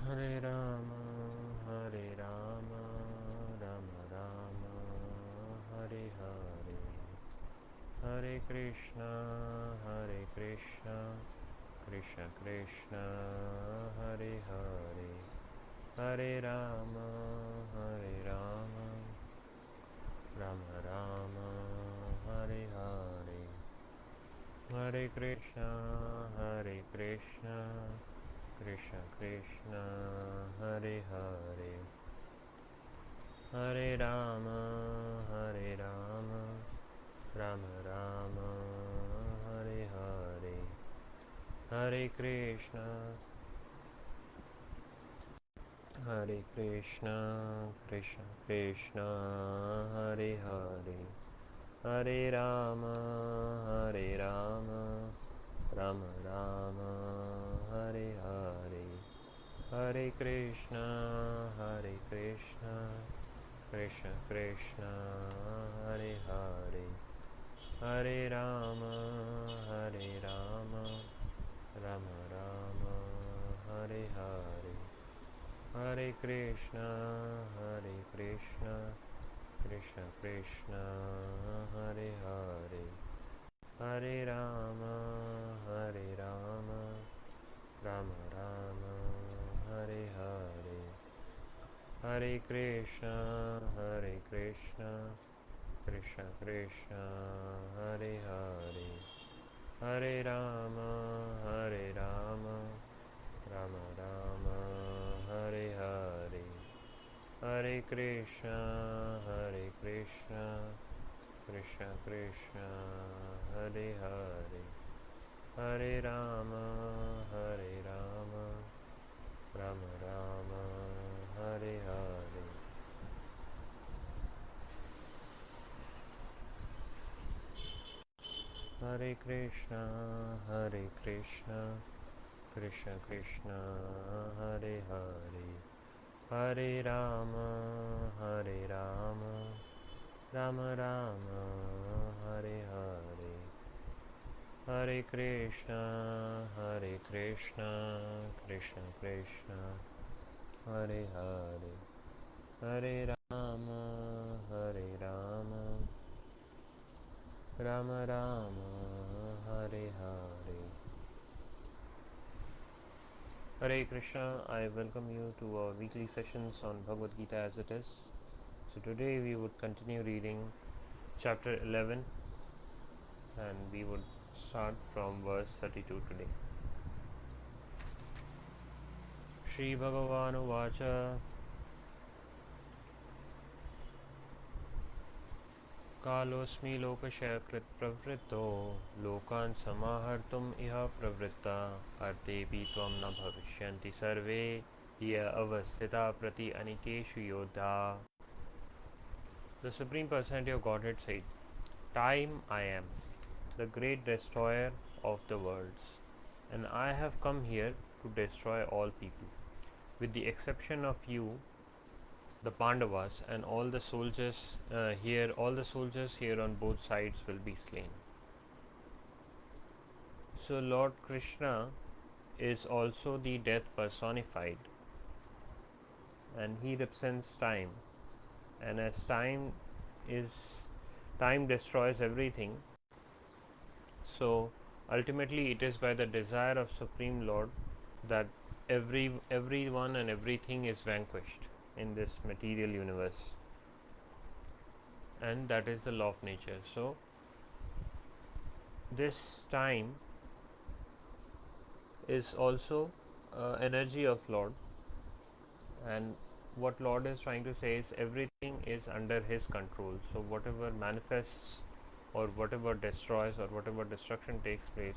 Hare Rama, Hare Rama, Rama Rama, Hare Hare, Hare Krishna, Krishna Krishna, Hare Hare, Hare Rama, Rama Rama, Hare Hare, Hare Krishna, Krishna Krishna, Hare Hare, Hare Rama, Rama Rama, Hare Hare, Hare Krishna, Krishna Krishna, Hare Hare, Hare Rama, Rama Rama, Hare Hare, Hare Krishna, Krishna Krishna, Hare Hare, Hare Rama, Rama Rama, Hare Hare, Hare Krishna, Krishna Krishna, Hare Hare, Hare Rama, Rama Rama, Hare Hare, Hare Krishna, Krishna Krishna, Hare Hare, Hare Rama, Rama Rama, Hare Hare, Hare Krishna, Krishna Krishna, Hare Hare, Hare Rama, Rama Rama, Hare Hare. Hare Krishna, Krishna Krishna, Hare Hare, Hare Rama, Rama Rama, Hare Hare, Hare Krishna, Krishna Krishna, Hare Hare, Hare Rama, Rama Rama, Hare Hare. Hare Krishna, I welcome you to our weekly sessions on Bhagavad Gita as it is. So today we would continue reading chapter 11 and we would start from verse 32 today. Shri Bhagavan Uvacha Kalosmi Lokashayakrit Pravritto Lokan Samahartum Iha Pravritta Artepi Tvam Na Bhavishyanti Sarve Iya Avastita Prati Anikeshu Yodha. The Supreme Personality of Godhead said, Time I am, the great destroyer of the worlds, and I have come here to destroy all people, with the exception of you, the Pandavas, and all the soldiers here. All the soldiers here on both sides will be slain. So Lord Krishna is also the death personified, and he represents time. And as time destroys everything, so ultimately it is by the desire of Supreme Lord that everyone and everything is vanquished in this material universe, and that is the law of nature. So this time is also energy of Lord, and what Lord is trying to say is everything is under his control. So whatever manifests or whatever destroys or whatever destruction takes place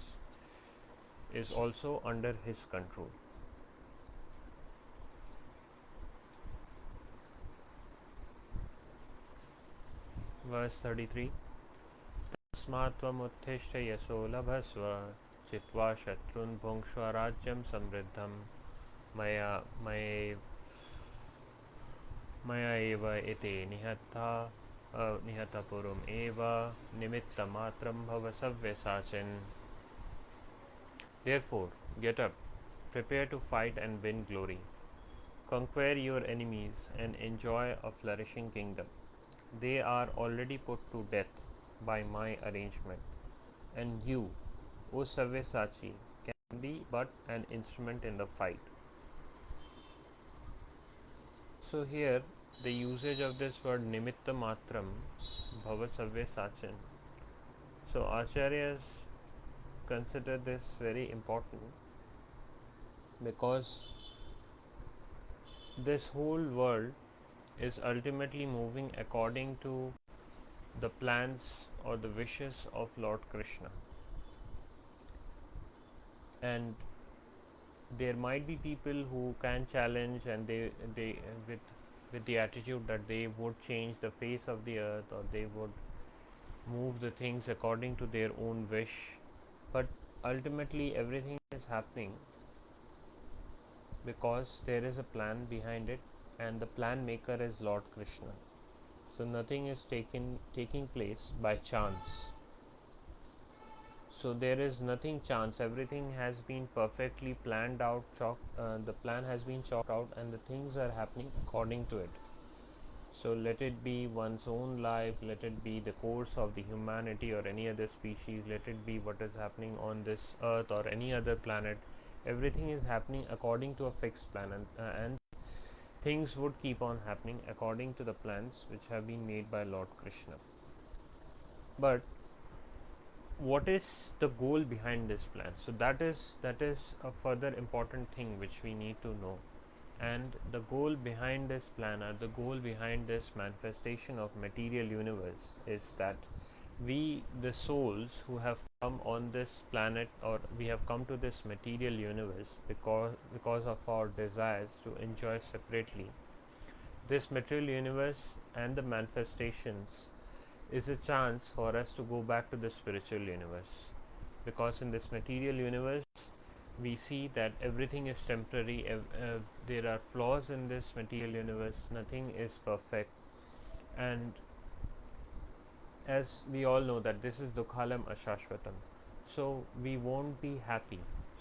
is also under his control. Verse 33. Tasmatvamuttishta yaso labhasva chitva shatrun bhungshva rajyam samriddham maya eva ete nihata purum eva nimitta matram bhava savyasachin. Therefore, get up, prepare to fight and win glory. conquer your enemies and enjoy a flourishing kingdom. They are already put to death by my arrangement, and you, O Sabyasachi, can be but an instrument in the fight. So here the usage of this word nimitta matram bhava Savyasachin. So acharyas consider this very important because this whole world is ultimately moving according to the plans or the wishes of Lord Krishna. And there might be people who can challenge, and they with the attitude that they would change the face of the earth, or they would move the things according to their own wish, but ultimately everything is happening because there is a plan behind it, and the plan maker is Lord Krishna. So nothing is taking place by chance. So there is nothing chance, everything has been perfectly planned out, the plan has been chalked out, and the things are happening according to it. So let it be one's own life, let it be the course of the humanity or any other species, let it be what is happening on this earth or any other planet, everything is happening according to a fixed plan, and things would keep on happening according to the plans which have been made by Lord Krishna. But what is the goal behind this plan? So that is a further important thing which we need to know. And the goal behind this plan, or the goal behind this manifestation of material universe, is that we, the souls who have come on this planet, or we have come to this material universe because of our desires to enjoy separately, this material universe and the manifestations is a chance for us to go back to the spiritual universe, because in this material universe we see that everything is temporary, there are flaws in this material universe, nothing is perfect, and as we all know that this is dukhalam ashashvatam, so we won't be happy.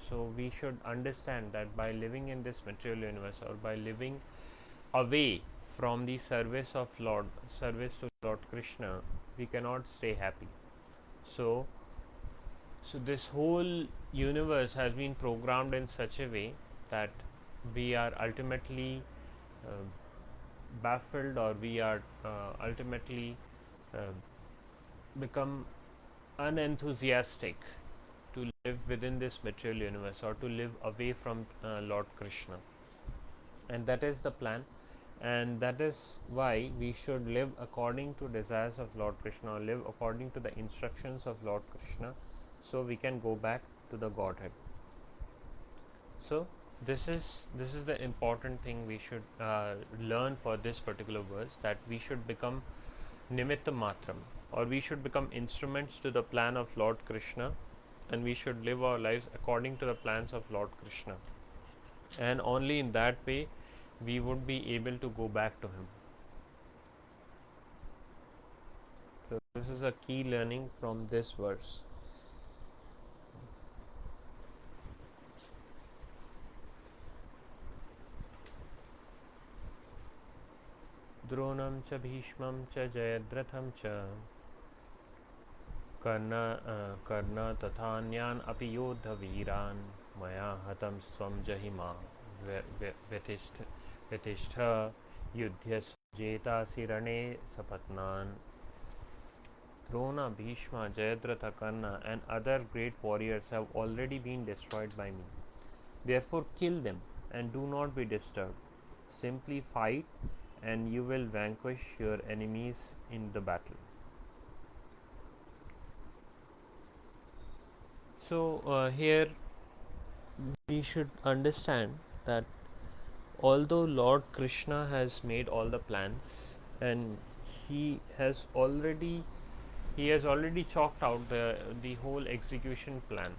So we should understand that by living in this material universe, or by living away from the service to Lord Krishna, we cannot stay happy. So this whole universe has been programmed in such a way that we are ultimately baffled, or we are ultimately become unenthusiastic to live within this material universe, or to live away from Lord Krishna. And that is the plan, and that is why we should live according to desires of Lord Krishna, or live according to the instructions of Lord Krishna, so we can go back to the Godhead. So this is the important thing we should learn for this particular verse, that we should become nimitta matram, or we should become instruments to the plan of Lord Krishna, and we should live our lives according to the plans of Lord Krishna, and only in that way we would be able to go back to him. So this is a key learning from this verse. Dronam cha bhishmam cha jayadratham cha karna tathanyan api yodha viran maya hatam svam jahima vetishta yudhyas jetasi rane sapatnan. Drona, Bhishma, Jayadratha, Karna and other great warriors have already been destroyed by me. Therefore kill them and do not be disturbed. Simply fight and you will vanquish your enemies in the battle. So here we should understand that although Lord Krishna has made all the plans, and he has already chalked out the whole execution plan,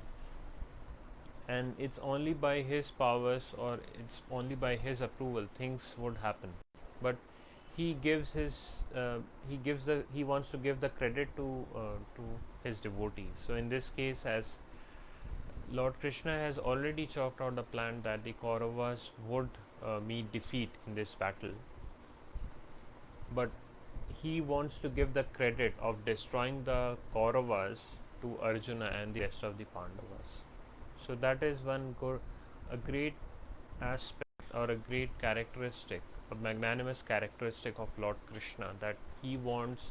and it's only by his powers, or it's only by his approval things would happen, but he wants to give the credit to his devotees. So in this case, as Lord Krishna has already chalked out the plan that the Kauravas would meet defeat in this battle, but he wants to give the credit of destroying the Kauravas to Arjuna and the rest of the Pandavas. So that is a great aspect or a great characteristic, a magnanimous characteristic of Lord Krishna, that he wants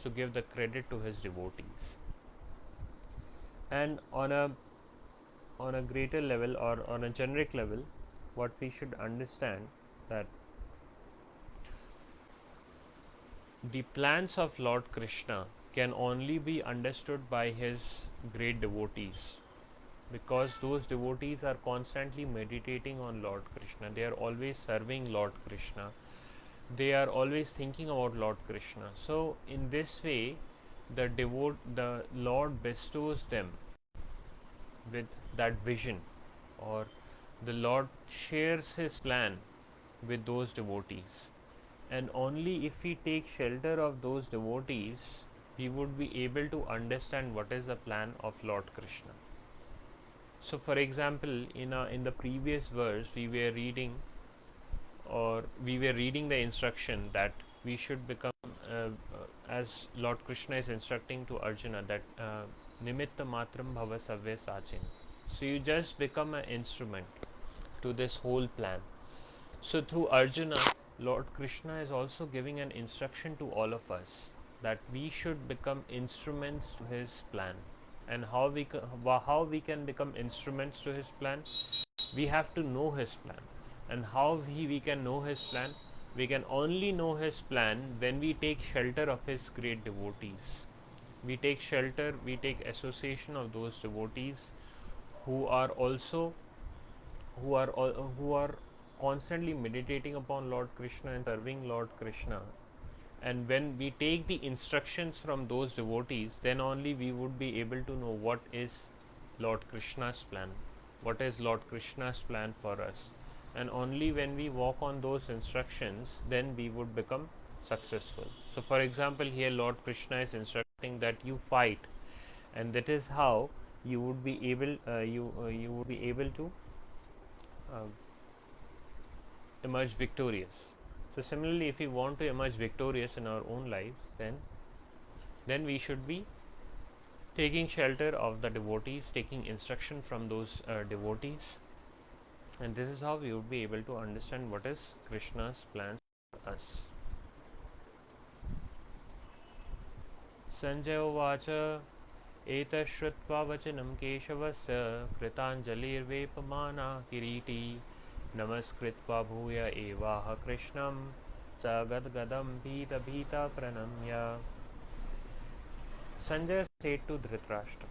to give the credit to his devotees. And on a greater level, or on a generic level, what we should understand, that the plans of Lord Krishna can only be understood by his great devotees, because those devotees are constantly meditating on Lord Krishna. They are always serving Lord Krishna. They are always thinking about Lord Krishna. So in this way, the Lord bestows them with that vision, or the Lord shares his plan with those devotees. And only if we take shelter of those devotees, we would be able to understand what is the plan of Lord Krishna. So for example, in the previous verse, we were reading the instruction that we should become, as Lord Krishna is instructing to Arjuna, that nimitta matram bhava savya sachin. So you just become an instrument to this whole plan. So through Arjuna, Lord Krishna is also giving an instruction to all of us, that we should become instruments to his plan. And how we can become instruments to his plan? We have to know his plan. And how we can know his plan? We can only know his plan when we take shelter of his great devotees. We take shelter, we take association of those devotees who are constantly meditating upon Lord Krishna and serving Lord Krishna. And when we take the instructions from those devotees, then only we would be able to know what is Lord Krishna's plan, what is Lord Krishna's plan for us. And only when we walk on those instructions, then we would become successful. So for example, here Lord Krishna is instructing that you fight, and that is how you would be able to emerge victorious. So similarly, if we want to emerge victorious in our own lives, then we should be taking shelter of the devotees, taking instruction from those devotees, and this is how we would be able to understand what is Krishna's plan for us. Sanjay uvacha etashrutva vachanam keshavasya kritanjalirvepamana kiriti namaskritva bhuya evaha krishnam sagadgadam bhita bhita pranamya. Sanjay said to Dhritarashtra,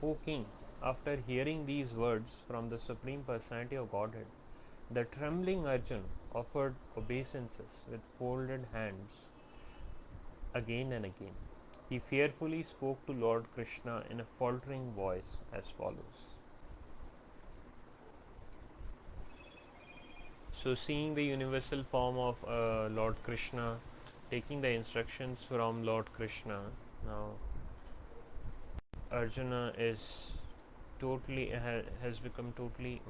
O king, after hearing these words from the Supreme Personality of Godhead, the trembling Arjuna offered obeisances with folded hands again and again. He fearfully spoke to Lord Krishna in a faltering voice as follows. So seeing the universal form of Lord Krishna, taking the instructions from Lord Krishna, now Arjuna is totally has become totally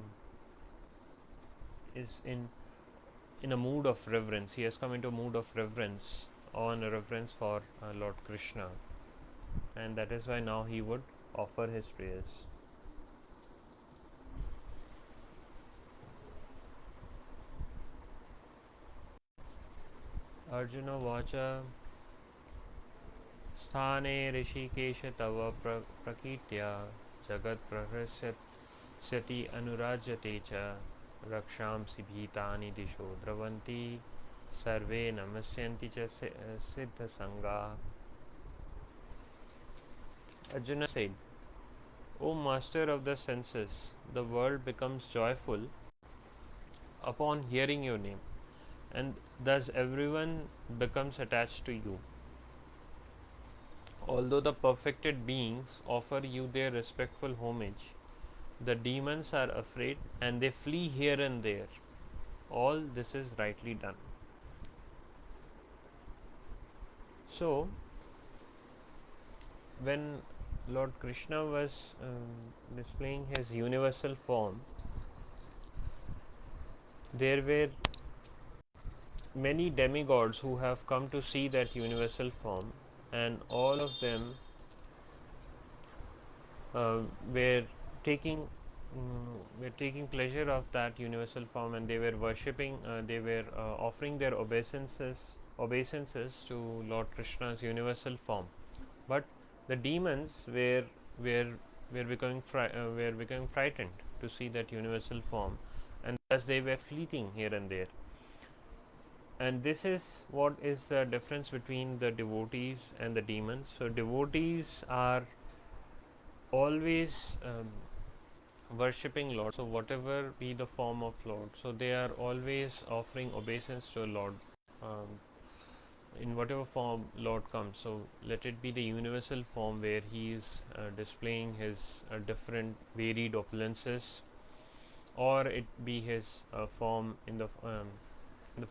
is in a mood of reverence. He has come into a mood of reverence, on a reverence for Lord Krishna, and that is why now he would offer his prayers. Arjuna vacha sthane rishikesha tava prakitya jagat prahrasyati anurajyate cha rakshamsi bhitani disho dravanti sarve namasyanti cha siddha sangha. Arjuna said, O master of the senses, the world becomes joyful upon hearing your name, and thus everyone becomes attached to you. Although the perfected beings offer you their respectful homage, the demons are afraid and they flee here and there. All this is rightly done. So, when Lord Krishna was displaying his universal form, there were many demigods who have come to see that universal form, and all of them uh, were taking pleasure of that universal form, and they were worshipping. They were offering their obeisances to Lord Krishna's universal form. But the demons were were becoming frightened to see that universal form, and thus they were fleeting here and there. And this is what is the difference between the devotees and the demons. So devotees are always worshipping Lord. So whatever be the form of Lord, so they are always offering obeisance to Lord, um, in whatever form Lord comes. So let it be the universal form where He is displaying His different varied opulences, or it be His form in the form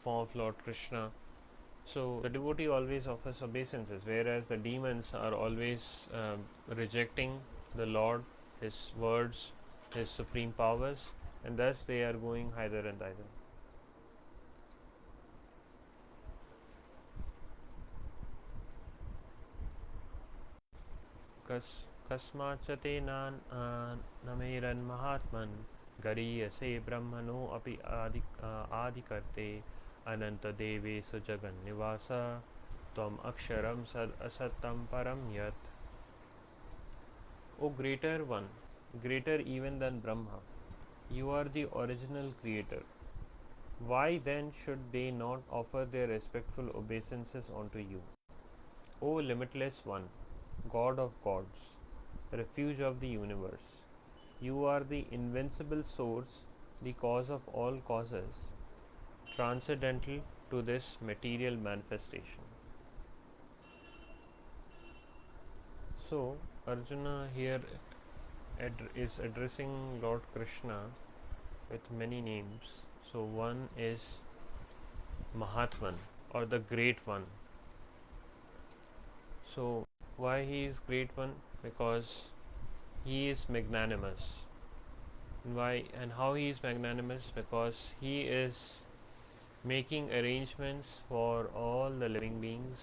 of Lord Krishna. So the devotee always offers obeisances, whereas the demons are always rejecting the Lord, His words, His supreme powers, and thus they are going hither and thither. Kasmachate nameran mahatman gariyase brahmano api adikarte ananta devesu jagan nivasa tvam aksharam sad asattam param yat. O greater one, greater even than Brahma, you are the original creator. Why then should they not offer their respectful obeisances unto you? O limitless one, God of gods, refuge of the universe, you are the invincible source, the cause of all causes, transcendental to this material manifestation. So, Arjuna here is addressing Lord Krishna with many names. So, one is Mahatman, or the Great One. So, why he is Great One? Because he is magnanimous. Why and how he is magnanimous? Because he is making arrangements for all the living beings,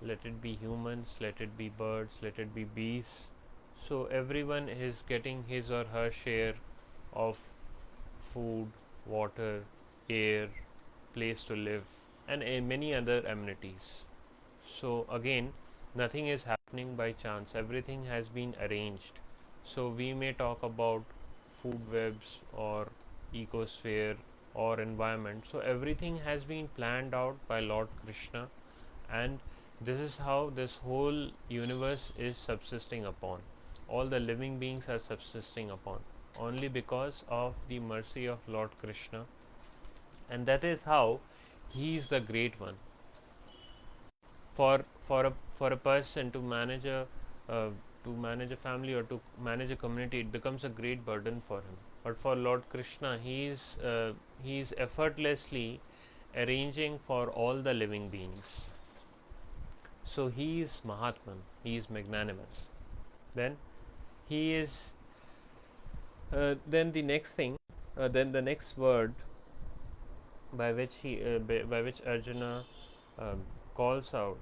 let it be humans, let it be birds, let it be bees. So everyone is getting his or her share of food, water, air, place to live, and many other amenities. So again, nothing is happening by chance, everything has been arranged. So we may talk about food webs or ecosphere or environment. So everything has been planned out by Lord Krishna, and this is how this whole universe is subsisting upon. All the living beings are subsisting upon only because of the mercy of Lord Krishna, and that is how he is the great one. For a person to manage a family or to manage a community, it becomes a great burden for him. But for Lord Krishna, he is effortlessly arranging for all the living beings. So he is Mahatman, he is magnanimous. Then he is. Then the next thing, then the next word by which Arjuna calls out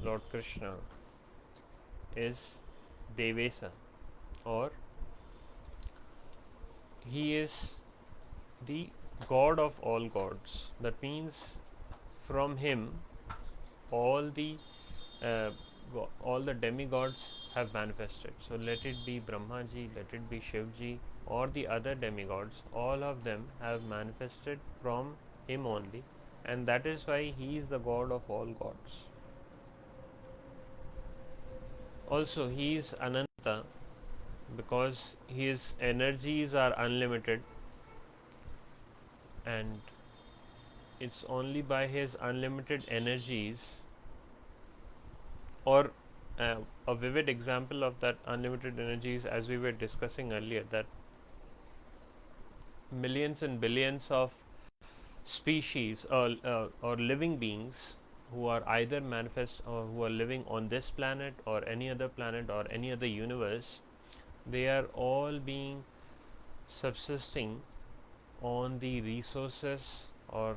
Lord Krishna is Devesa, or he is the God of all gods. That means from him all the uh, all the demigods have manifested. So let it be Brahmaji, let it be Shivji, or the other demigods, all of them have manifested from him only, and that is why he is the God of all gods. Also, he is Ananta because his energies are unlimited, and it's only by his unlimited energies, or a vivid example of that unlimited energies, as we were discussing earlier, that millions and billions of species or living beings who are either manifest or who are living on this planet or any other universe, they are all being subsisting on the resources or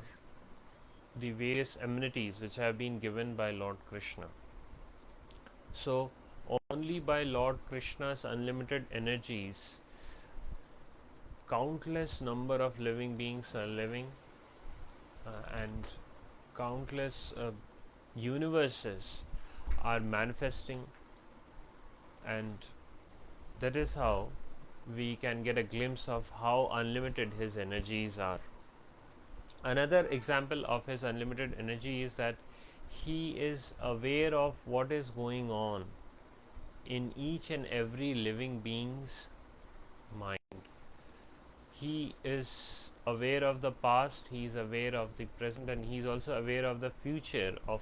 the various amenities which have been given by Lord Krishna. So only by Lord Krishna's unlimited energies, countless number of living beings are living, and countless universes are manifesting, and that is how we can get a glimpse of how unlimited his energies are. Another example of his unlimited energy is that he is aware of what is going on in each and every living being's mind. He is aware of the past, he is aware of the present, and he is also aware of the future of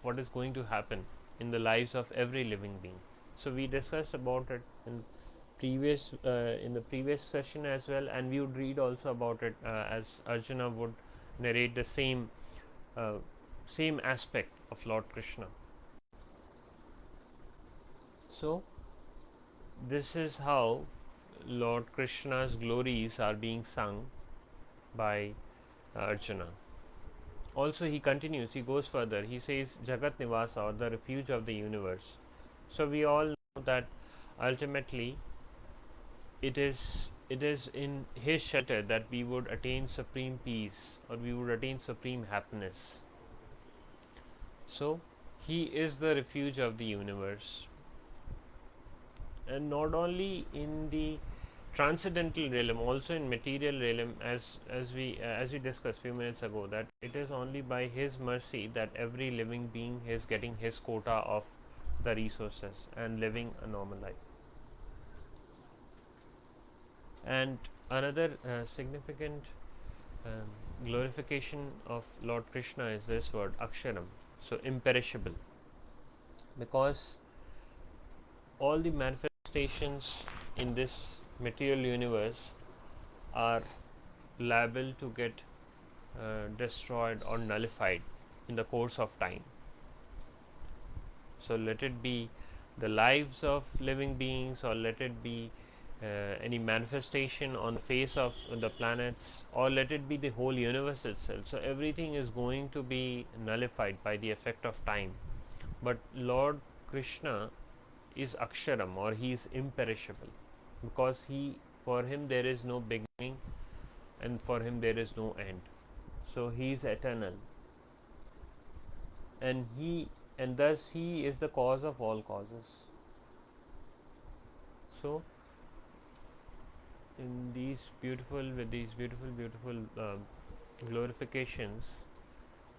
what is going to happen in the lives of every living being. So we discussed about it in the previous session as well, and we would read also about it as Arjuna would narrate the same aspect of Lord Krishna. So this is how Lord Krishna's glories are being sung by Arjuna. Also he continues, he goes further, he says Jagat Nivasa, or the refuge of the universe. So we all know that ultimately it is in his shelter that we would attain supreme peace, or we would attain supreme happiness. So he is the refuge of the universe, and not only in the transcendental realm, also in material realm, as we discussed few minutes ago, that it is only by his mercy that every living being is getting his quota of the resources and living a normal life. And another significant glorification of Lord Krishna is this word Aksharam, so imperishable, because all the manifestations in this material universe are liable to get destroyed or nullified in the course of time. So let it be the lives of living beings, or let it be any manifestation on the face of the planets, or let it be the whole universe itself. So everything is going to be nullified by the effect of time. But Lord Krishna is Aksharam, or he is imperishable, because for him there is no beginning and for him there is no end. So he is eternal, and thus he is the cause of all causes. So in these beautiful glorifications,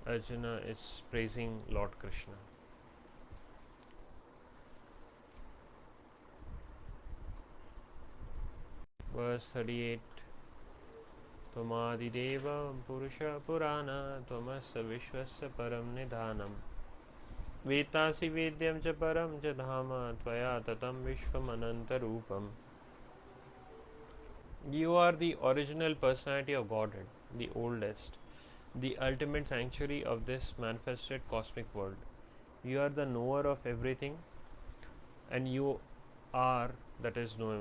Arjuna is praising Lord Krishna. Verse 38. Tvamadideva Purusha Purana Tvamassa Vishwasya Param Nidhanam Vetasi Vedyam Cha Param Cha Dhama Tvaya Tatam Vishvam Ananta Rupam. You are the original personality of Godhead, the oldest, the ultimate sanctuary of this manifested cosmic world. You are the knower of everything, and you are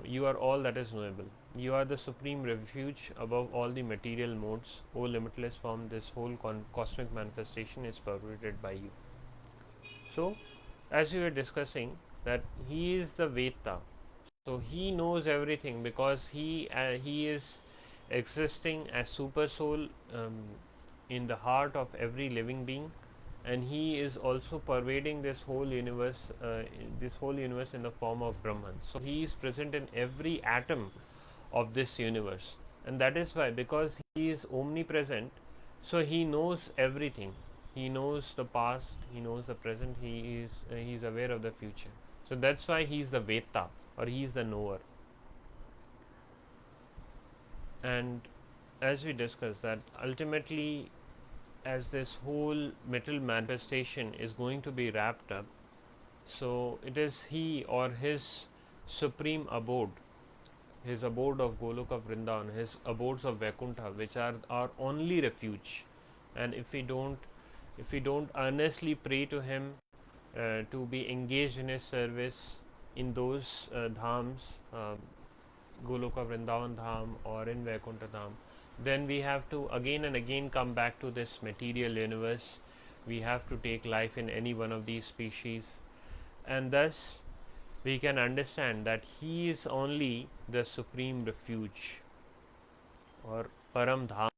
you are all that is knowable. You are the supreme refuge above all the material modes. O limitless form, this whole cosmic manifestation is pervaded by you. So, as we were discussing, that he is the Veta. So he knows everything, because he is existing as super soul in the heart of every living being, and he is also pervading this whole universe in the form of Brahman. So he is present in every atom of this universe, and that is why, because he is omnipresent, so he knows everything. He knows the past, he knows the present, he is aware of the future. So that's why he is the Veta, or he is the knower. And as we discussed, that ultimately, as this whole material manifestation is going to be wrapped up, so it is he, or his supreme abode, his abode of Goloka Vrindavan, his abodes of Vaikuntha, which are our only refuge. And if we don't if we don't earnestly pray to Him to be engaged in His service in those dhams, Goloka Vrindavan Dham or in Vaikuntha Dham, then we have to again and again come back to this material universe. We have to take life in any one of these species, and thus we can understand that He is only the supreme refuge or Param Dham.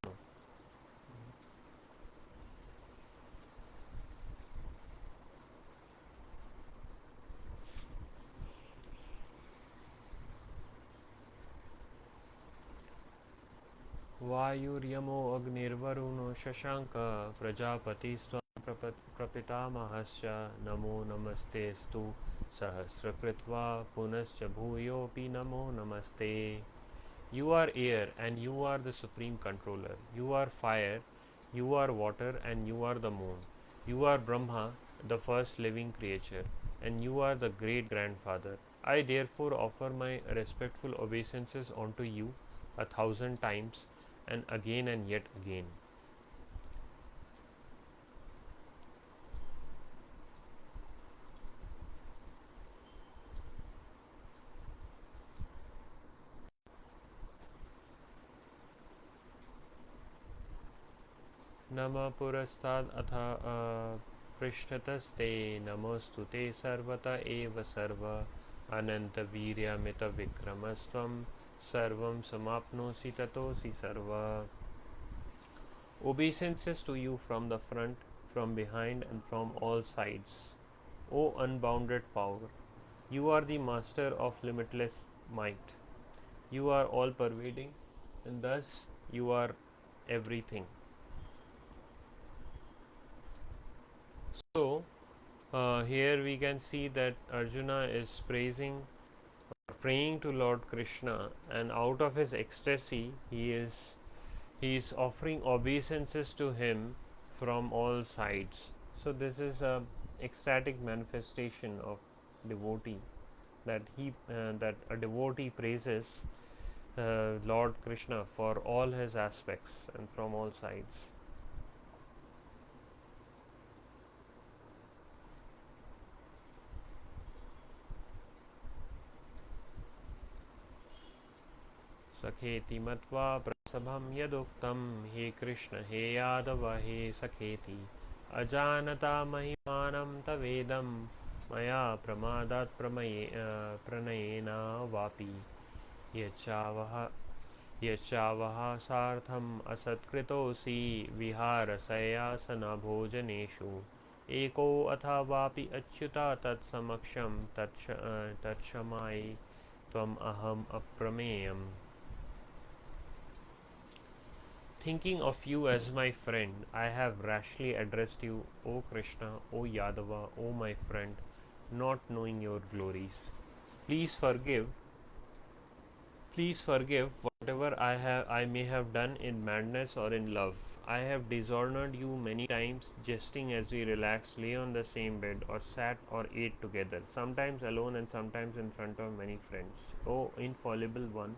वायुर्यमो अग्निर्वरुणो Shashank प्रजापतिस्त्वं प्रपितामहश्च नमो नमस्तेस्तु सहस्रकृत्वा पुनश्च भूयोऽपि नमो नमस्ते. You are air and you are the supreme controller. You are fire, you are water and you are the moon. You are Brahma, the first living creature, and you are the great grandfather. I therefore offer my respectful obeisances unto you 1,000 times and yet again. नमः पुरस्ताद् अथ पृष्ठतस्ते नमोस्तुते सर्वत एव सर्व अनन्तवीर्यमितविक्रमस्त्वं सर्वं समाप्नोसि ततोसि सर्वा. Obeisances to you from the front, from behind and from all sides. O unbounded power, you are the master of limitless might. You are all pervading and thus you are everything. So here we can see that Arjuna is praying to Lord Krishna, and out of his ecstasy he is offering obeisances to him from all sides. So this is a ecstatic manifestation of devotee, that a devotee praises Lord Krishna for all his aspects and from all sides. सखेति मत्वा प्रसभं यदुक्तं हे कृष्ण हे यादव हे सखेति अजानता महिमानं तवेदं मया प्रमादात् प्रणयेन वापि यच्चावः सार्थम् असत्कृतोऽसि विहारशय्यासनभोजनेषु एको अथा वापि अच्युता तत्समक्षं तत्क्षमायै त्वम् अहम् अप्रमेयम्. Thinking of you as my friend, I have rashly addressed you, O Krishna, O Yadava, O my friend, not knowing your glories. Please forgive whatever I may have done in madness or in love. I have dishonored you many times, jesting as we relaxed, lay on the same bed, or sat or ate together, sometimes alone and sometimes in front of many friends. O infallible one,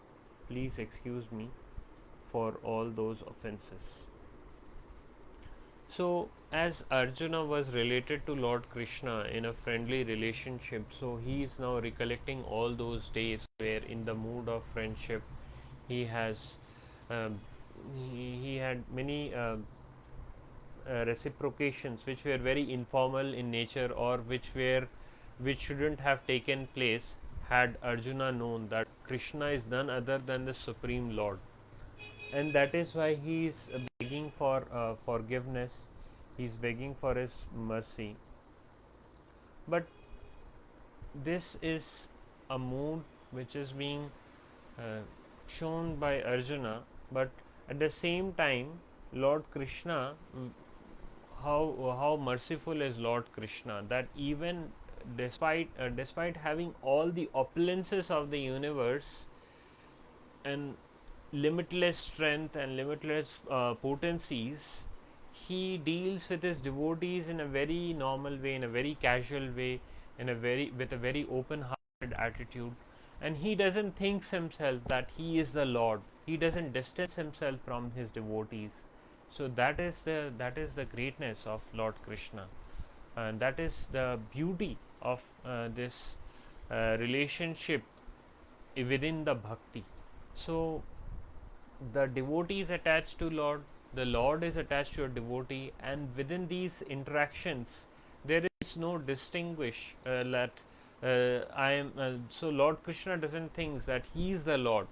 please excuse me for all those offenses. So, as Arjuna was related to Lord Krishna in a friendly relationship, so he is now recollecting all those days where, in the mood of friendship, he had many reciprocations which were very informal in nature, or which shouldn't have taken place had Arjuna known that Krishna is none other than the Supreme Lord. And that is why he is begging for forgiveness, he is begging for his mercy. But this is a mood which is being shown by Arjuna, but at the same time Lord Krishna, how merciful is Lord Krishna, that even despite having all the opulences of the universe and limitless strength and limitless potencies, he deals with his devotees in a very normal way, in a very casual way, with a very open-hearted attitude, and he doesn't think himself that he is the Lord. He doesn't distance himself from his devotees. So that is the greatness of Lord Krishna, and that is the beauty of this relationship within the bhakti. So the devotee is attached to Lord, the Lord is attached to a devotee, and within these interactions there is no distinguish that I am. So Lord Krishna doesn't think that he is the Lord,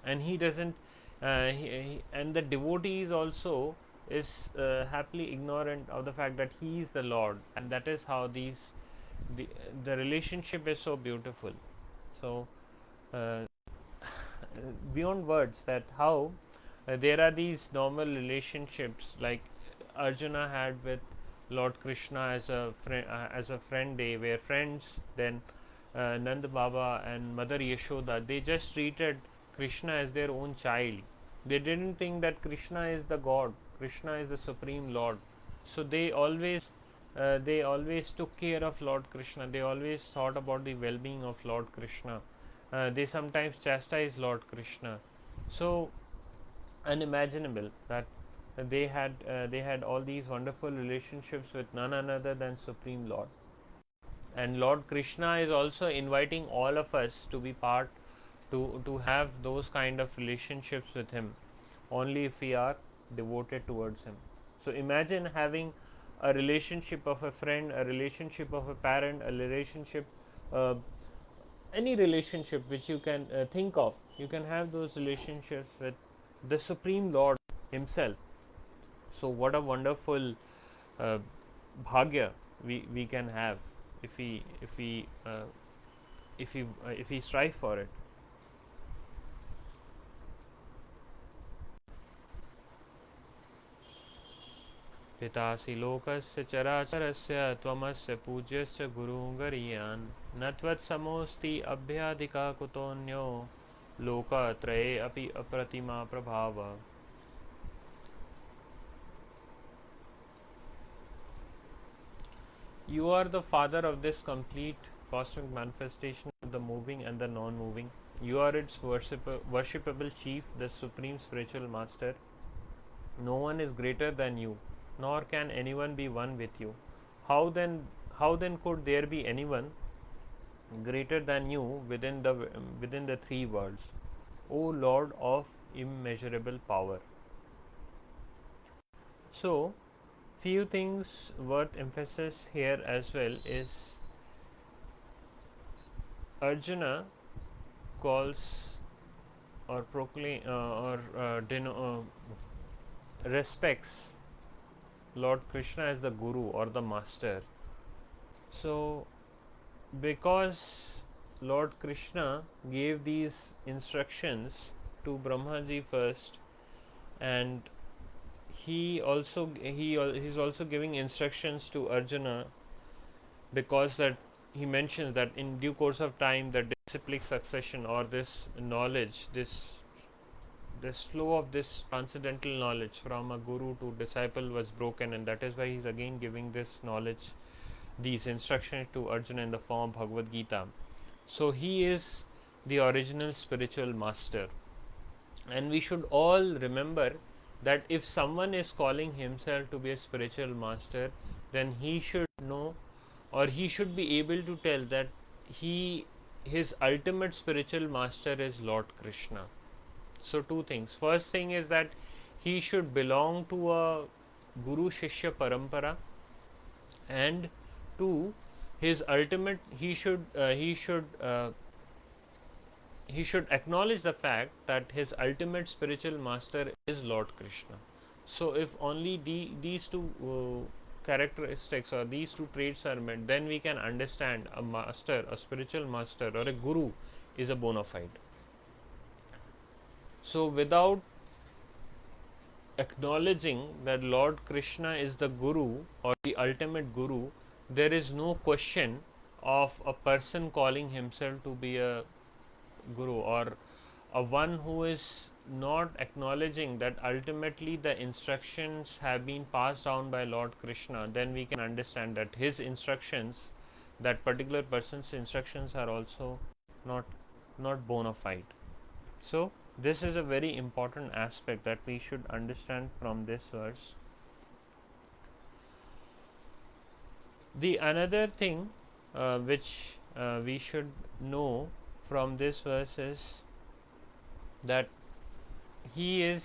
and he doesn't. And the devotee is also is happily ignorant of the fact that he is the Lord, and that is how the, the relationship is so beautiful. So. Beyond words, that how there are these normal relationships like Arjuna had with Lord Krishna as a friend. They were friends. Then Nand Baba and Mother Yashoda, they just treated Krishna as their own child. They didn't think that Krishna is the God, Krishna is the supreme Lord. So they always took care of Lord Krishna. They always thought about the well-being of Lord Krishna. They sometimes chastise Lord Krishna. So unimaginable that they had all these wonderful relationships with none other than Supreme Lord. And Lord Krishna is also inviting all of us to be part, to have those kind of relationships with him, only if we are devoted towards him. So imagine having a relationship of a friend, a relationship of a parent, a relationship, uh, any relationship which you can think of. You can have those relationships with the Supreme Lord himself. So what a wonderful uh, bhagya we can have if we strive for it. पितासि लोकस्य चराचरस्य त्वमस्य पूज्यस्य गुरुर्गरीयान् न त्वत्समोऽस्ति अभ्याधिकः कुतोऽन्यो लोकत्रये अपि अप्रतिमा प्रभाव. You are the father of this complete cosmic manifestation of the moving and the non-moving. You are its worshipable chief, the supreme spiritual master. No one is greater than you, nor can anyone be one with you. How then could there be anyone greater than you within the three worlds, O Lord of immeasurable power? So few things worth emphasis here as well is Arjuna calls or proclaim respects Lord Krishna as the Guru or the Master. So because Lord Krishna gave these instructions to Brahmaji first, and he is also giving instructions to Arjuna, because that he mentions that in due course of time the disciplic succession, or this knowledge, this flow of this transcendental knowledge from a guru to disciple was broken, and that is why he is again giving this knowledge, these instructions to Arjuna in the form of Bhagavad Gita. So he is the original spiritual master, and we should all remember that if someone is calling himself to be a spiritual master, then he should know, or he should be able to tell that his ultimate spiritual master is Lord Krishna. So two things. First thing is that he should belong to a Guru Shishya Parampara, and two, his ultimate he should acknowledge the fact that his ultimate spiritual master is Lord Krishna. So if only these two characteristics or these two traits are met, then we can understand a master, a spiritual master or a guru is a bona fide. So without acknowledging that Lord Krishna is the Guru or the ultimate Guru, there is no question of a person calling himself to be a Guru, or a one who is not acknowledging that ultimately the instructions have been passed down by Lord Krishna. Then we can understand that his instructions, that particular person's instructions, are also not bona fide. So This is a very important aspect that we should understand from this verse. The another thing which we should know from this verse is that he is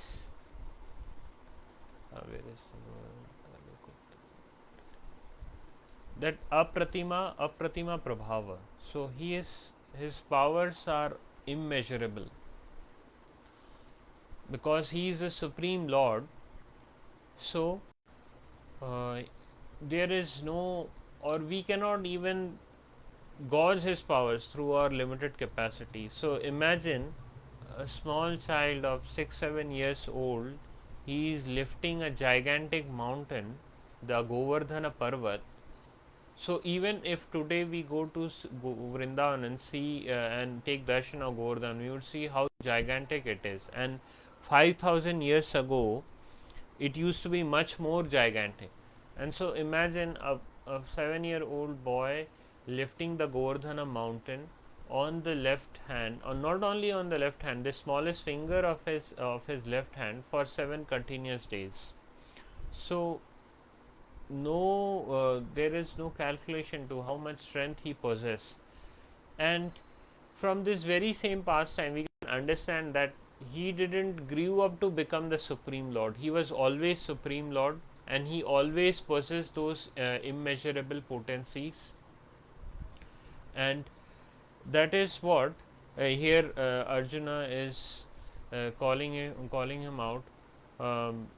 where is the word? That apratima prabhava. So his powers are immeasurable because he is the supreme Lord. So there is no, or we cannot even gauge his powers through our limited capacity. So imagine a small child of 6-7 years old, he is lifting a gigantic mountain, the Govardhana Parvat. So even if today we go to Vrindavan and see and take darshan of Govardhan, we would see how gigantic it is. And 5,000 years ago, it used to be much more gigantic. And so imagine a 7-year-old boy lifting the Govardhana mountain on the left hand, or not only on the left hand, the smallest finger of his left hand for 7 continuous days. So there is no calculation to how much strength he possesses. And from this very same pastime, we can understand that he didn't grew up to become the Supreme Lord. He was always Supreme Lord, and he always possessed those immeasurable potencies. And that is what here Arjuna is calling him out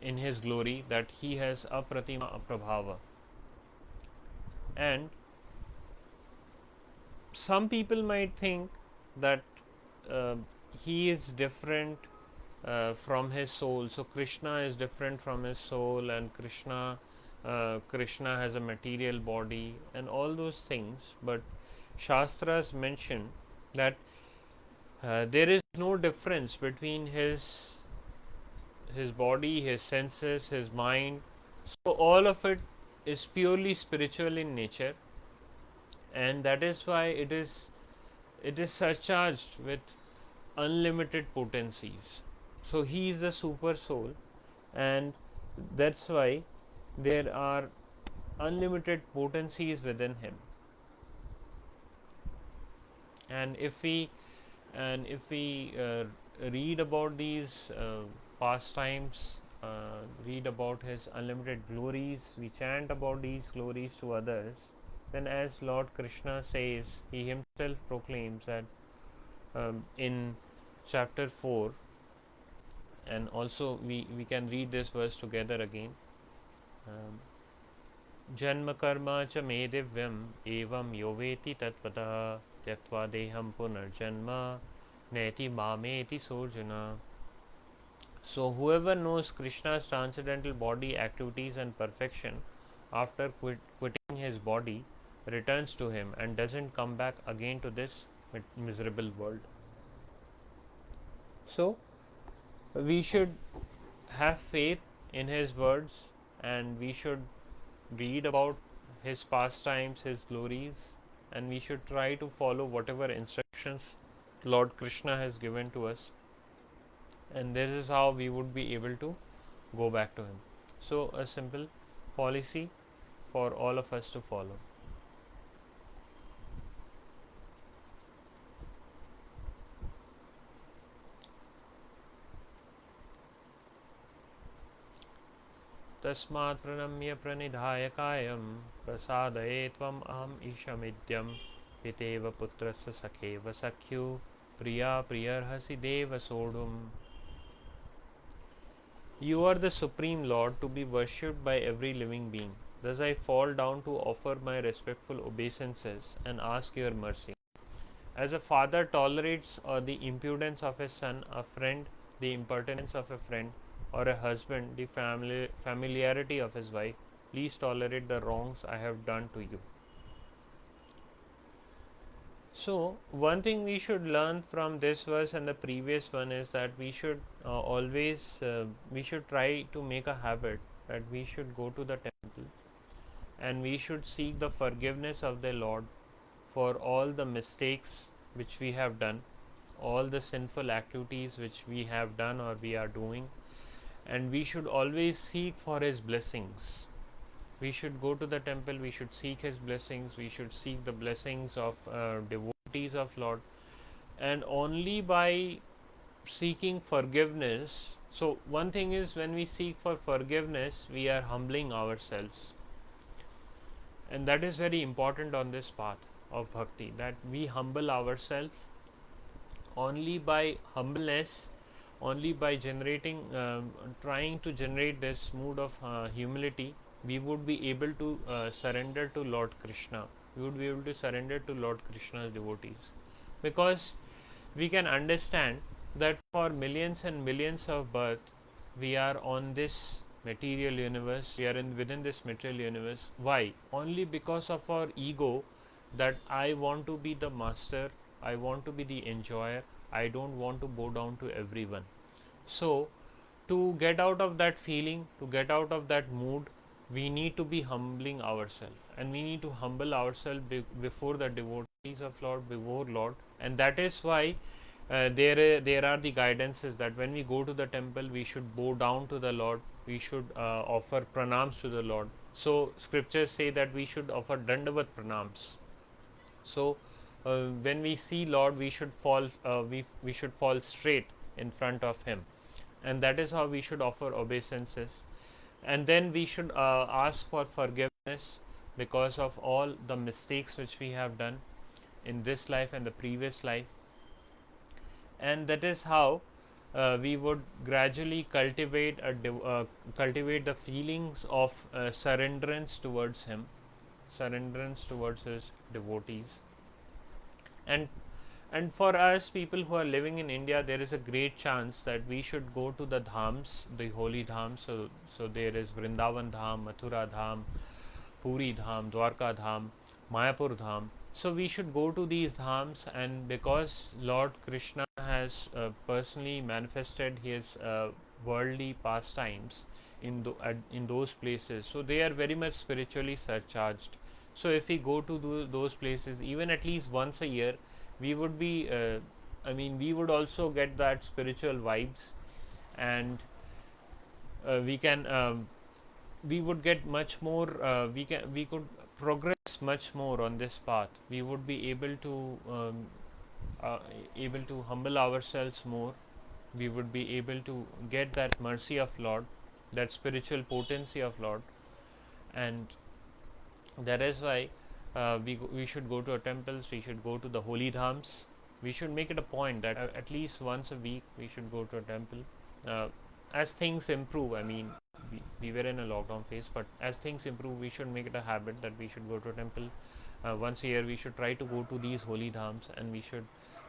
in his glory, that he has apratima prabhava. And some people might think that he is different from his soul. So Krishna is different from his soul, and Krishna has a material body and all those things. But Shastras mention that there is no difference between his body, his senses, his mind. So all of it is purely spiritual in nature, and that is why it is surcharged with unlimited potencies. So he is the super soul, and that's why there are unlimited potencies within him. And if we read about these pastimes, read about his unlimited glories, we chant about these glories to others, then as Lord Krishna says, he himself proclaims that in chapter 4, and also we can read this verse together again. Janma karma cha me divyam evam yoveti tatvatah tyaktva deham punarjanma neti mameti sorjuna. So whoever knows Krishna's transcendental body activities and perfection after quitting his body returns to him and doesn't come back again to this miserable world. So we should have faith in his words, and we should read about his pastimes, his glories, and we should try to follow whatever instructions Lord Krishna has given to us, and this is how we would be able to go back to him. So a simple policy for all of us to follow. तस्मात् प्रणम्य प्रणिधाय कायं प्रसादये त्वम् अहम् ईशमिद्यं पितेव पुत्रस्य सखेव सख्यु प्रिया प्रियर्हसि देव सोढुम्. You are the Supreme Lord, to be worshipped by every living being. Thus I fall down to offer my respectful obeisances and ask your mercy. As a father tolerates the impudence of his son, a friend the impertinence of a friend, or a husband the familiarity of his wife, please tolerate the wrongs I have done to you. So one thing we should learn from this verse and the previous one is that we should always we should try to make a habit that we should go to the temple and we should seek the forgiveness of the Lord for all the mistakes which we have done, all the sinful activities which we have done or we are doing, and we should always seek for His blessings. We should go to the temple, we should seek His blessings, we should seek the blessings of devotees of Lord, and only by seeking forgiveness. So one thing is, when we seek for forgiveness, we are humbling ourselves, and that is very important on this path of bhakti, that we humble ourselves. Only by humbleness, only by generating trying to generate this mood of humility, we would be able to surrender to Lord Krishna. We would be able to surrender to Lord Krishna's devotees, because we can understand that for millions and millions of birth we are on this material universe, we are within this material universe. Why? Only because of our ego, that I want to be the master, I want to be the enjoyer, I don't want to bow down to everyone. So to get out of that feeling, to get out of that mood, we need to be humbling ourselves, and we need to humble ourselves before the devotees of Lord, before Lord. And that is why there are the guidances that when we go to the temple, we should bow down to the Lord, we should offer pranams to the Lord. So scriptures say that we should offer dandavat pranams. So when we see Lord, we should fall we should fall straight in front of Him, and that is how we should offer obeisances. And then we should ask for forgiveness because of all the mistakes which we have done in this life and the previous life. And that is how we would gradually cultivate cultivate the feelings of surrenderance towards Him, surrenderance towards His devotees. And for us people who are living in India, there is a great chance that we should go to the dhams, the holy dhams. So there is Vrindavan Dham, Mathura Dham, Puri Dham, Dwarka Dham, Mayapur Dham. So we should go to these dhams, and because Lord Krishna has personally manifested His worldly pastimes in those places, so they are very much spiritually surcharged. So if we go to those places even at least once a year, we would be we would also get that spiritual vibes, and we would get much more, we could progress much more on this path. We would be able to humble ourselves more. We would be able to get that mercy of Lord, that spiritual potency of Lord. And that is why we should go to our temples, we should go to the holy dhams. We should make it a point that at least once a week we should go to a temple. As things improve, we were in a lockdown phase, but as things improve, we should make it a habit that we should go to a temple once a year. We should try to go to these holy dhams, and we should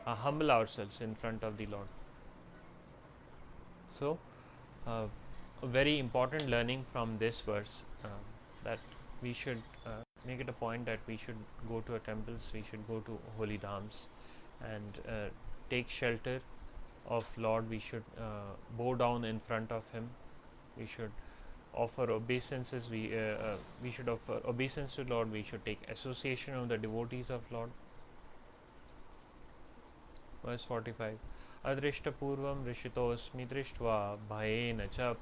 humble ourselves in front of the Lord. So a very important learning from this verse, that we should make it a point that we should go to our temples, we should go to holy dhams, and take shelter of Lord. We should bow down in front of Him. We should offer obeisances. We should offer obeisance to Lord. We should take association of the devotees of Lord. Verse 45. Adrishta purvam rishitosmi drishtva bhayena cha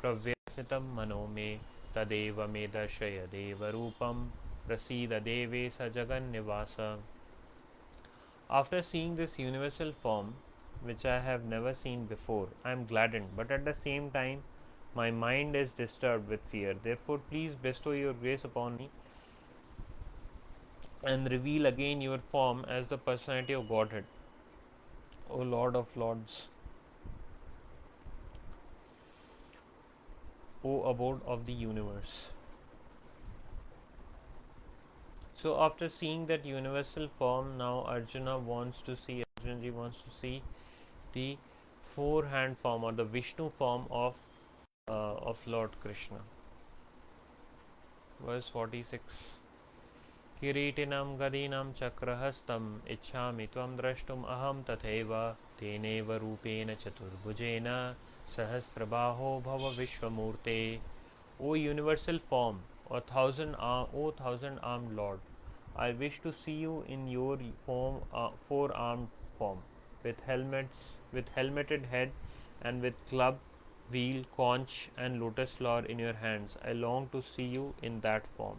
pravyathitam mano me tadeva me darshaya deva rupam prasida deve sa jagan nivasa. After seeing this universal form, which I have never seen before, I am gladdened, but at the same time my mind is disturbed with fear. Therefore please bestow your grace upon me and reveal again your form as the personality of Godhead, O Lord of Lords, O abode of the universe. So after seeing that universal form, now Arjunaji wants to see the four-hand form, or the Vishnu form of Lord Krishna. Verse 46. Kiritinam gadinam chakrahastam ichhami tvam drashtum aham tatheva teneva rupena chaturbhujena sahasrabaho bhava vishwamurte. O universal form, O thousand-armed Lord, I wish to see you in your form, four-armed form. with helmeted head, and with club, wheel, conch, and lotus flower in your hands. I long to see you in that form.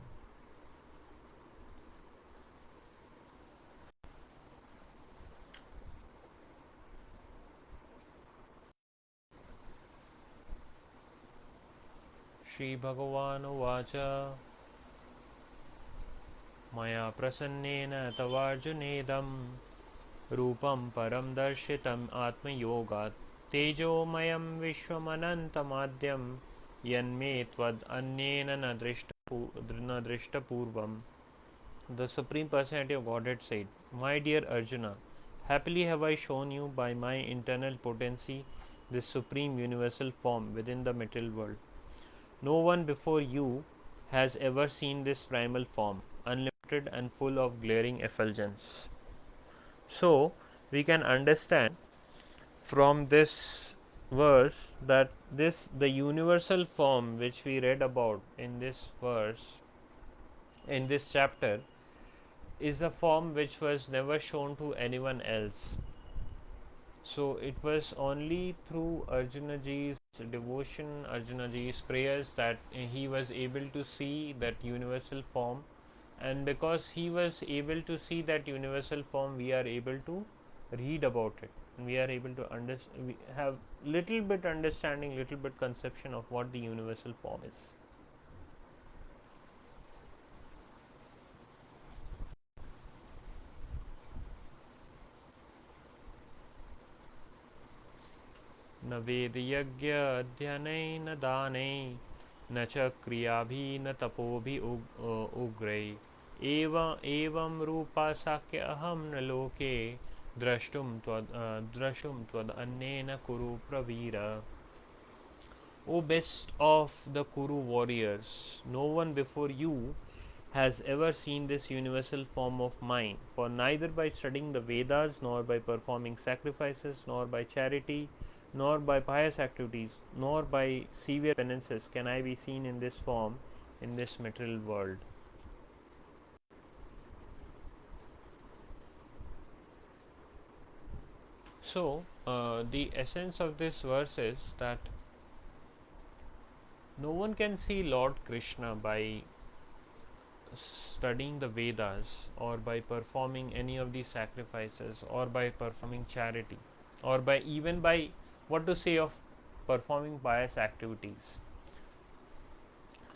Shri Bhagavan Uvacha Maya Prasannena Tavarjunedam Rupam Param Darshitam Atma Yogat Tejomayam Vishwamanantamadyam Yanme Tvad Annena na Drishta Purvam. The Supreme Personality of Godhead said, My dear Arjuna, happily have I shown you by my internal potency this supreme universal form within the material world. No one before you has ever seen this primal form, unlimited and full of glaring effulgence. So, we can understand from this verse that the universal form which we read about in this verse, in this chapter, is a form which was never shown to anyone else. So it was only through Arjuna ji's devotion, Arjuna ji's prayers, that he was able to see that universal form, and because he was able to see that universal form, we are able to read about it, and we are able to we have little bit understanding, little bit conception of what the universal form is. न वेदयज्ञ अध्ययनै न दानै न च क्रियाभिः न तपोभिः उग्रै एवं रूपा साक्य अहं न लोके द्रष्टुम त्वद अन्येन कुरु Pravir. O best of the Kuru warriors, no one before you has ever seen this universal form of mine, for neither by studying the Vedas, nor by performing sacrifices, nor by charity, nor by pious activities, nor by severe penances can I be seen in this form in this material world. So, the essence of this verse is that no one can see Lord Krishna by studying the Vedas, or by performing any of these sacrifices, or by performing charity, or by even by, what to say of performing pious activities.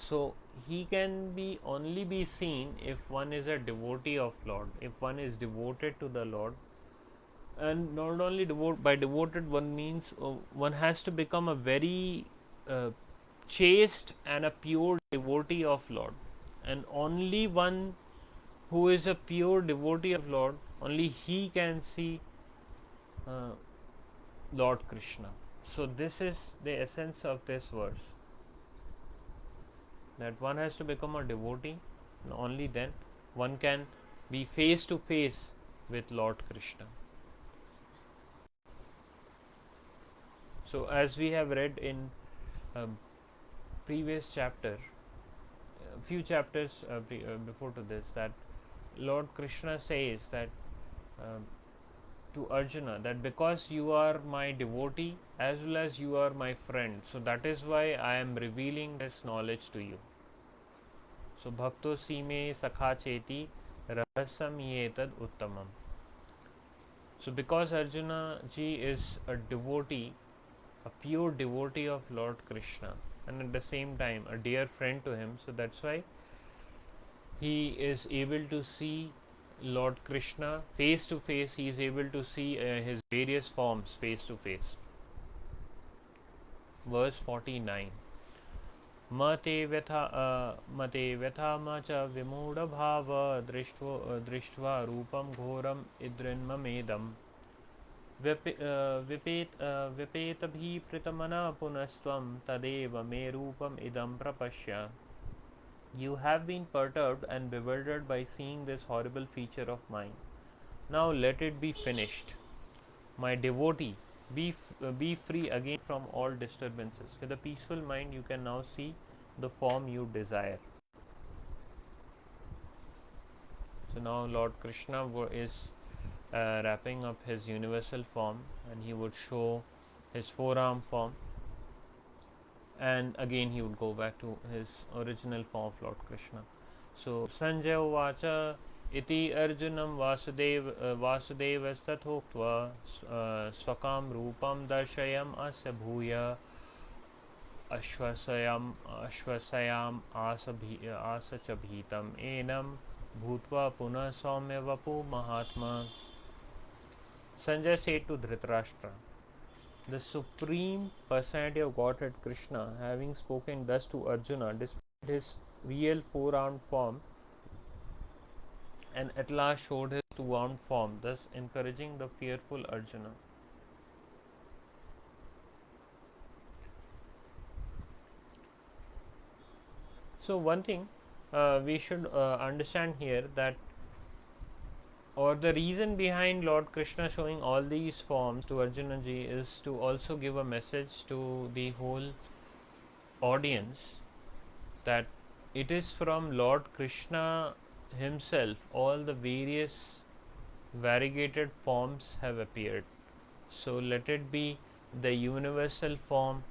So he can be only be seen if one is a devotee of Lord, if one is devoted to the Lord. And not only by devoted one means one has to become a very chaste and a pure devotee of Lord, and only one who is a pure devotee of Lord, only he can see Lord Krishna. So this is the essence of this verse, that one has to become a devotee, and only then one can be face to face with Lord Krishna. So as we have read in previous chapter, a few chapters before to this, that Lord Krishna says that to Arjuna, that because you are my devotee as well as you are my friend, so that is why I am revealing this knowledge to you. So bhakto sime sakha cheti rahasam yetad uttamam. So because Arjuna ji is a devotee, a pure devotee of Lord Krishna, and at the same time a dear friend to him, so that's why he is able to see Lord Krishna face to face. He is able to see his various forms face to face. Verse 49. Mate vyatha macha vimudha bhava drishtva rupam ghoram idrinmamedam vipetabhi pritamana punastvam tadeva me rupam idam prapashya. You have been perturbed and bewildered by seeing this horrible feature of mine. Now let it be finished. My devotee, be free again from all disturbances. With a peaceful mind, you can now see the form you desire. So now Lord Krishna is wrapping up his universal form, and he would show his forearm form, and again he would go back to his original form of Lord Krishna. So Sanjay Uvacha iti Arjunam Vasudevasthathoktva swakam rupam darshayam asya bhuya ashvasayam asacha bhitam enam bhutva punah saumya vapu mahatma. Sanjay said to Dhritarashtra, the Supreme Personality of Godhead Krishna, having spoken thus to Arjuna, displayed his real four-armed form and at last showed his two-armed form, thus encouraging the fearful Arjuna. So one thing we should understand here, that or the reason behind Lord Krishna showing all these forms to Arjuna ji is to also give a message to the whole audience that it is from Lord Krishna himself all the various variegated forms have appeared. So let it be the universal form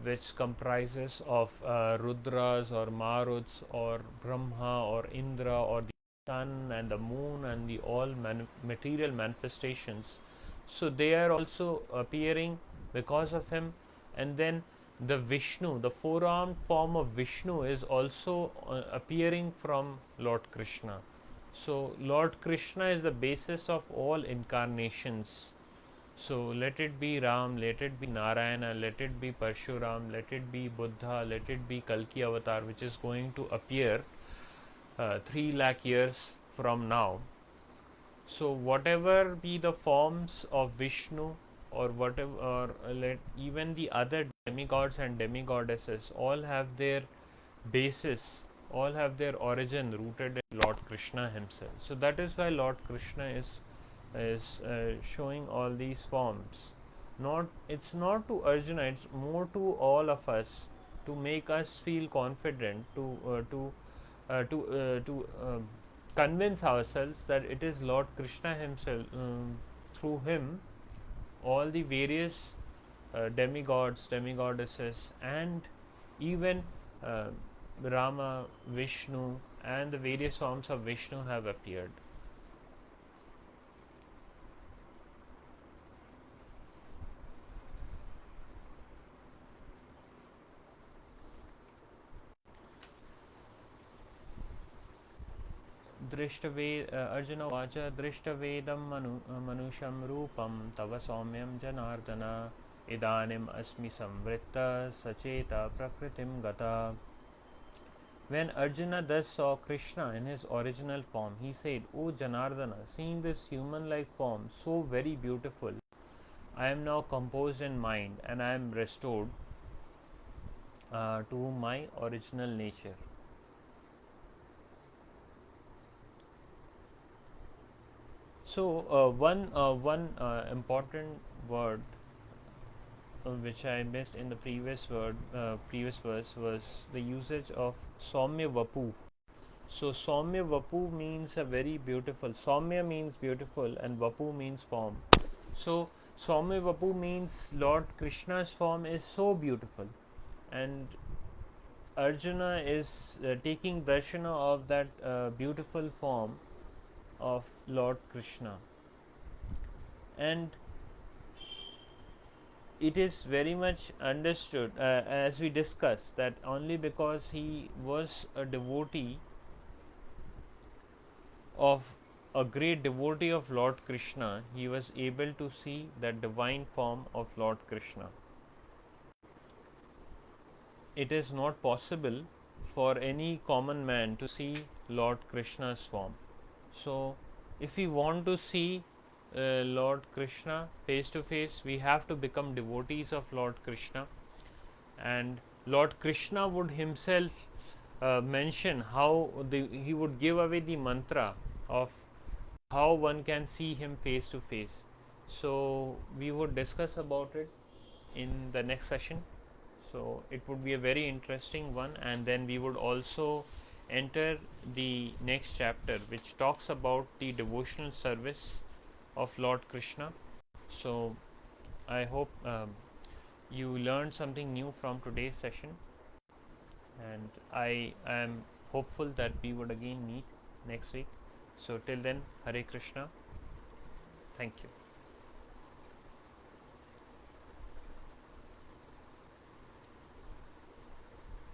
which comprises of Rudras or Maruts or Brahma or Indra or the sun and the moon and the all material manifestations. So they are also appearing because of him. And then the Vishnu, the four-armed form of Vishnu, is also appearing from Lord Krishna. So Lord Krishna is the basis of all incarnations. So let it be Ram, let it be Narayana, let it be Parshuram, let it be Buddha, let it be Kalki Avatar, which is going to appear 3 lakh years from now. So whatever be the forms of Vishnu, or whatever, or even the other demigods and demigoddesses, all have their basis, all have their origin rooted in Lord Krishna himself. So that is why Lord Krishna is showing all these forms. It's not to Arjuna, it's more to all of us, to make us feel confident, to convince ourselves that it is Lord Krishna himself, through him all the various demigods, demigoddesses, and even Rama, Vishnu, and the various forms of Vishnu have appeared. Arjuna Vacha Drishtavedam Manusham Rupam Tava Saumyam Janardana Idanim Asmi Samvritta Sacheta Prakritim Gata. When Arjuna thus saw Krishna in his original form, he said, O Janardana, seeing this human-like form so very beautiful, I am now composed in mind and I am restored to my original nature. So one important word which I missed in the previous verse was the usage of Saumya Vapu. So Saumya Vapu means a very beautiful. Saumya means beautiful and Vapu means form. So Saumya Vapu means Lord Krishna's form is so beautiful, and Arjuna is taking darshana of that beautiful form of Lord Krishna. And it is very much understood, as we discussed, that only because he was a devotee of a great devotee of Lord Krishna, he was able to see that divine form of Lord Krishna. It is not possible for any common man to see Lord Krishna's form. So if we want to see Lord Krishna face to face, we have to become devotees of Lord Krishna, and Lord Krishna would himself mention how he would give away the mantra of how one can see him face to face. So we would discuss about it in the next session. So it would be a very interesting one, and then we would also enter the next chapter, which talks about the devotional service of Lord Krishna. So I hope you learned something new from today's session, and I am hopeful that we would again meet next week. So till then, Hare Krishna. Thank you.